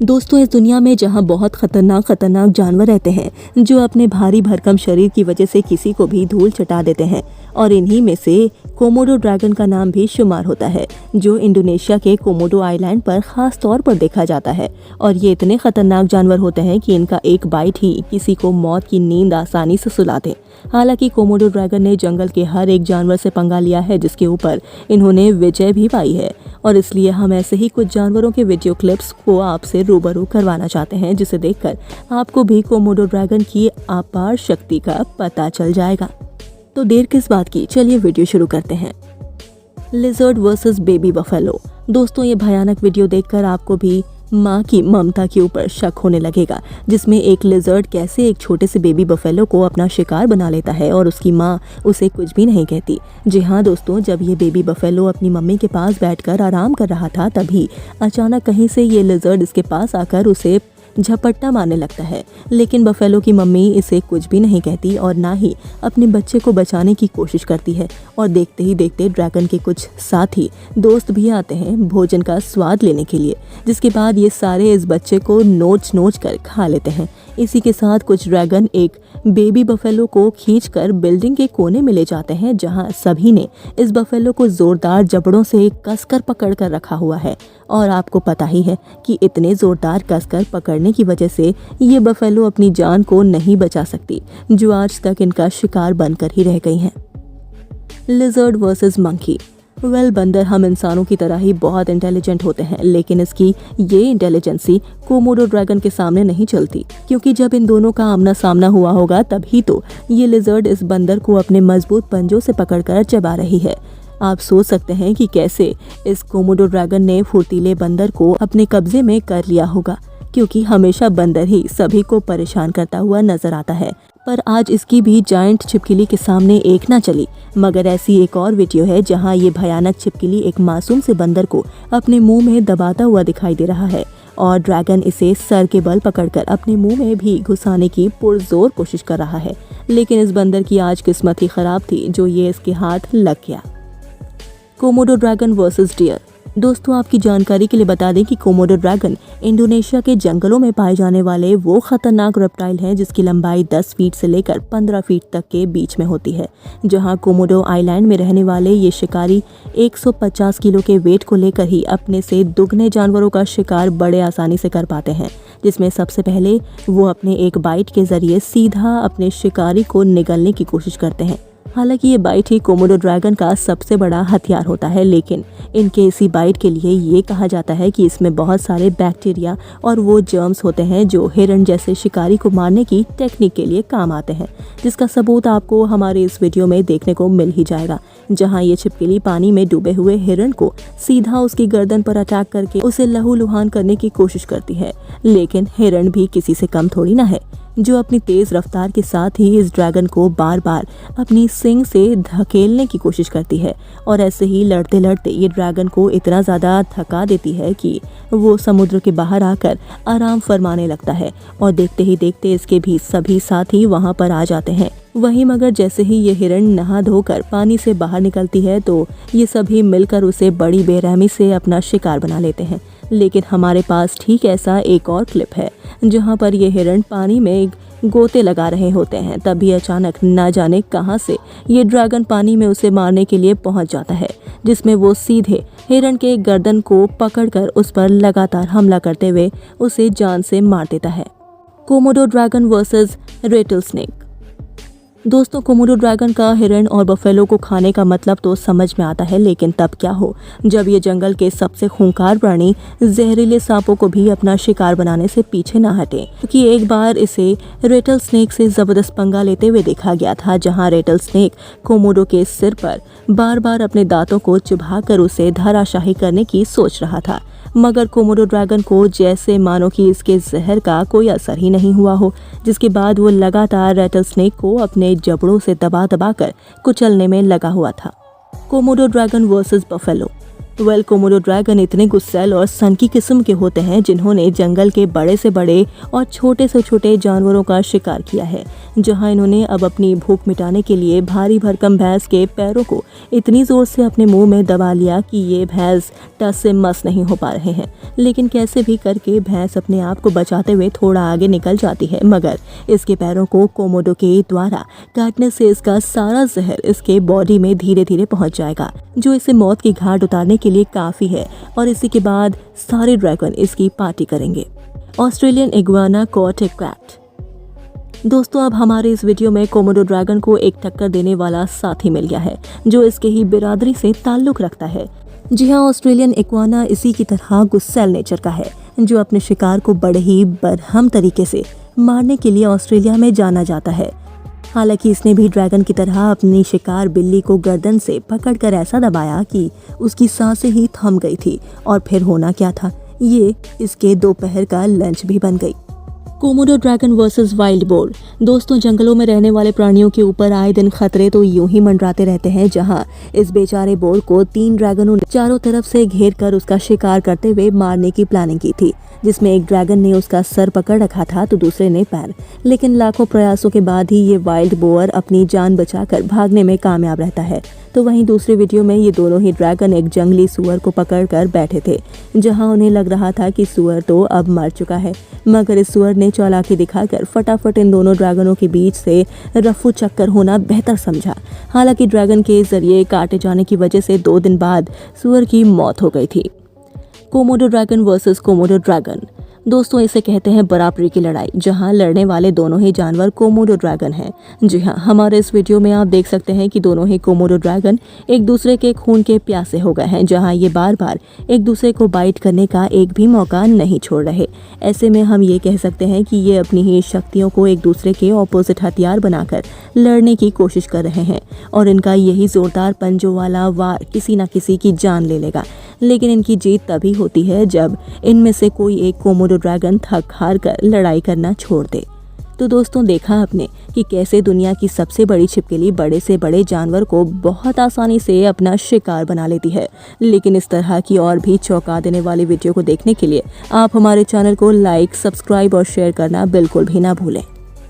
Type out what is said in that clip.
दोस्तों, इस दुनिया में जहां बहुत खतरनाक जानवर रहते हैं जो अपने भारी भरकम शरीर की वजह से किसी को भी धूल चटा देते हैं, और इन्हीं में से कोमोडो ड्रैगन का नाम भी शुमार होता है, जो इंडोनेशिया के कोमोडो आइलैंड पर खास तौर पर देखा जाता है। और ये इतने खतरनाक जानवर होते हैं कि इनका एक बाइट ही किसी को मौत की नींद आसानी से सुला दे। हालांकि कोमोडो ड्रैगन ने जंगल के हर एक जानवर से पंगा लिया है, जिसके ऊपर इन्होंने विजय भी पाई है, और इसलिए हम ऐसे ही कुछ जानवरों के वीडियो क्लिप्स को आपसे रूबरू करवाना चाहते हैं, जिसे देखकर आपको भी कोमोडो ड्रैगन की अपार शक्ति का पता चल जाएगा। तो देर किस बात की, चलिए वीडियो शुरू करते हैं। Lizard versus baby buffalo. दोस्तों, ये भयानक वीडियो देखकर आपको भी माँ की ममता के ऊपर शक होने लगेगा, जिसमें एक लिजर्ड कैसे एक छोटे से बेबी बफेलो को अपना शिकार बना लेता है और उसकी माँ उसे कुछ भी नहीं कहती। जी हाँ दोस्तों, जब ये बेबी बफेलो अपनी मम्मी के पास बैठकर आराम कर रहा था, तभी अचानक कहीं से ये लिजर्ड इसके पास आकर उसे झपट्टा मारने लगता है। लेकिन बफेलो की मम्मी इसे कुछ भी नहीं कहती और ना ही अपने बच्चे को बचाने की कोशिश करती है। और देखते ही देखते ड्रैगन के कुछ साथी दोस्त भी आते हैं भोजन का स्वाद लेने के लिए, जिसके बाद ये सारे इस बच्चे को नोच कर खा लेते हैं। इसी के साथ कुछ ड्रैगन एक बेबी बफेलो को खींचकर बिल्डिंग के कोने में ले जाते हैं, जहां सभी ने इस बफेलो को जोरदार जबड़ों से कसकर पकड़ कर रखा हुआ है। और आपको पता ही है कि इतने जोरदार कसकर पकड़ने की वजह से ये बफेलो अपनी जान को नहीं बचा सकती, जो आज तक इनका शिकार बनकर ही रह गई हैं। Lizard versus monkey. बंदर हम इंसानों की तरह ही बहुत इंटेलिजेंट होते हैं, लेकिन इसकी ये इंटेलिजेंसी कोमोडो ड्रैगन के सामने नहीं चलती, क्योंकि जब इन दोनों का आमना सामना हुआ होगा तभी तो ये लिजर्ड इस बंदर को अपने मजबूत पंजों से पकड़कर चबा रही है। आप सोच सकते हैं कि कैसे इस कोमोडो ड्रैगन ने फुर्तीले बंदर को अपने कब्जे में कर लिया होगा, क्योंकि हमेशा बंदर ही सभी को परेशान करता हुआ नजर आता है। पर आज इसकी भी जायंट छिपकली के सामने एक ना चली, मगर ऐसी एक और वीडियो है जहां ये भयानक छिपकली एक मासूम से बंदर को अपने मुंह में दबाता हुआ दिखाई दे रहा है, और ड्रैगन इसे सर के बल पकड़कर अपने मुंह में भी घुसाने की पुरजोर कोशिश कर रहा है। लेकिन इस बंदर की आज किस्मत ही खराब थी, जो ये इसके हाथ लग गया। Komodo dragon versus deer. दोस्तों, आपकी जानकारी के लिए बता दें कि कोमोडो ड्रैगन इंडोनेशिया के जंगलों में पाए जाने वाले वो खतरनाक रेप्टाइल हैं जिसकी लंबाई 10 फीट से लेकर 15 फीट तक के बीच में होती है। जहां कोमोडो आइलैंड में रहने वाले ये शिकारी 150 किलो के वेट को लेकर ही अपने से दुगने जानवरों का शिकार बड़े आसानी से कर पाते हैं, जिसमें सबसे पहले वो अपने एक बाइट के जरिए सीधा अपने शिकारी को निगलने की कोशिश करते हैं। हालांकि ये बाइट ही कोमोडो ड्रैगन का सबसे बड़ा हथियार होता है, लेकिन इनके इसी बाइट के लिए ये कहा जाता है कि इसमें बहुत सारे बैक्टीरिया और वो जर्म्स होते हैं जो हिरण जैसे शिकारी को मारने की टेक्निक के लिए काम आते हैं, जिसका सबूत आपको हमारे इस वीडियो में देखने को मिल ही जाएगा, जहां ये छिपकली पानी में डूबे हुए हिरण को सीधा उसकी गर्दन पर अटैक करके उसे लहूलुहान करने की कोशिश करती है। लेकिन हिरण भी किसी से कम थोड़ी ना है, जो अपनी तेज रफ्तार के साथ ही इस ड्रैगन को बार बार अपनी सींग से धकेलने की कोशिश करती है। और ऐसे ही लड़ते लड़ते ये ड्रैगन को इतना ज़्यादा थका देती है कि वो समुद्र के बाहर आकर आराम फरमाने लगता है, और देखते ही देखते इसके भी सभी साथी वहाँ पर आ जाते हैं। वहीं मगर जैसे ही ये हिरण नहा धोकर पानी से बाहर निकलती है, तो ये सभी मिलकर उसे बड़ी बेरहमी से अपना शिकार बना लेते हैं। लेकिन हमारे पास ठीक ऐसा एक और क्लिप है, जहां पर ये हिरण पानी में गोते लगा रहे होते हैं। तभी अचानक ना जाने कहां से ये ड्रैगन पानी में उसे मारने के लिए पहुंच जाता है, जिसमें वो सीधे हिरण के गर्दन को पकड़कर उस पर लगातार हमला करते हुए उसे जान से मार देता है। Komodo dragon versus Ratle snake. दोस्तों, कोमोडो ड्रैगन का हिरण और बफेलो को खाने का मतलब तो समझ में आता है, लेकिन तब क्या हो जब ये जंगल के सबसे खूंखार प्राणी जहरीले सांपों को भी अपना शिकार बनाने से पीछे ना हटे, क्योंकि एक बार इसे रेटल स्नेक से जबरदस्त पंगा लेते हुए देखा गया था, जहां रेटल स्नेक कोमोडो के सिर पर बार बार अपने दांतों को चुभाकर उसे धराशाही करने की सोच रहा था। मगर कोमोडो ड्रैगन को जैसे मानो कि इसके जहर का कोई असर ही नहीं हुआ हो, जिसके बाद वो लगातार रेटल स्नेक को अपने जबड़ों से दबा कर कुचलने में लगा हुआ था। Komodo dragon versus buffalo. Well, Komodo dragon इतने गुस्सैल और सनकी किस्म के होते हैं जिन्होंने जंगल के बड़े से बड़े और छोटे से छोटे जानवरों का शिकार किया है, जहां इन्होंने अब अपनी भूख मिटाने के लिए भारी भरकम भैंस के पैरों को इतनी जोर से अपने मुंह में दबा लिया कि ये भैंस टस से मस नहीं हो पा रहे हैं। लेकिन कैसे भी करके भैंस अपने आप को बचाते हुए थोड़ा आगे निकल जाती है, मगर इसके पैरों को कोमोडो के द्वारा काटने से इसका सारा जहर इसके बॉडी में धीरे धीरे पहुंच जाएगा, जो इसे मौत की घाट उतारने के लिए काफी है। और इसी के बाद सारे ड्रैगन इसकी पार्टी करेंगे। Australian iguana caught a cat. दोस्तों, अब हमारे इस वीडियो में कोमोडो ड्रैगन को एक टक्कर देने वाला साथी मिल गया है जो इसके ही बिरादरी से ताल्लुक रखता है। जी हाँ, ऑस्ट्रेलियन इग्वाना इसी की तरह गुस्सैल नेचर का है, जो अपने शिकार को बड़े ही बरहम तरीके से मारने के लिए ऑस्ट्रेलिया में जाना जाता है। हालांकि इसने भी ड्रैगन की तरह अपनी शिकार बिल्ली को गर्दन से पकड़कर ऐसा दबाया कि उसकी सांसें ही थम गई थी। और फिर होना क्या था, ये इसके दोपहर का लंच भी बन गई। Komodo dragon versus wild boar. दोस्तों, जंगलों में रहने वाले प्राणियों के ऊपर आए दिन खतरे तो यूं ही मंडराते रहते हैं, जहां इस बेचारे बोर को 3 ड्रैगनों ने चारों तरफ से घेर कर उसका शिकार करते हुए मारने की प्लानिंग की थी, जिसमें एक ड्रैगन ने उसका सर पकड़ रखा था तो दूसरे ने पैर। लेकिन लाखों प्रयासों के बाद ही ये वाइल्ड बोर अपनी जान बचाकर भागने में कामयाब रहता है। तो वहीं दूसरी वीडियो में ये दोनों ही ड्रैगन एक जंगली सुअर को पकड़कर बैठे थे, जहां उन्हें लग रहा था कि सुअर तो अब मर चुका है, मगर इस सुअर ने चालाकी दिखाकर फटाफट इन दोनों ड्रैगनों के बीच से रफू चक्कर होना बेहतर समझा। हालांकि ड्रैगन के जरिए काटे जाने की वजह से 2 दिन बाद सुअर की मौत हो गई थी। Komodo dragon versus Komodo dragon. दोस्तों, इसे कहते हैं बराबरी की लड़ाई, जहां लड़ने वाले दोनों ही जानवर कोमोडो ड्रैगन हैं। जी हाँ, हमारे इस वीडियो में आप देख सकते हैं कि दोनों ही कोमोडो ड्रैगन एक दूसरे के खून के प्यासे हो गए हैं, जहां ये बार बार एक दूसरे को बाइट करने का एक भी मौका नहीं छोड़ रहे। ऐसे में हम ये कह सकते हैं कि ये अपनी ही शक्तियों को एक दूसरे के ऑपोजिट हथियार बनाकर लड़ने की कोशिश कर रहे हैं, और इनका यही जोरदार पंजों वाला वार किसी न किसी की जान ले लेगा। लेकिन इनकी जीत तभी होती है जब इनमें से कोई एक कोमोडो ड्रैगन थक हार कर लड़ाई करना छोड़ दे। तो दोस्तों, देखा आपने कि कैसे दुनिया की सबसे बड़ी छिपकली बड़े से बड़े जानवर को बहुत आसानी से अपना शिकार बना लेती है। लेकिन इस तरह की और भी चौंका देने वाली वीडियो को देखने के लिए आप हमारे चैनल को लाइक, सब्सक्राइब और शेयर करना बिल्कुल भी ना भूलें।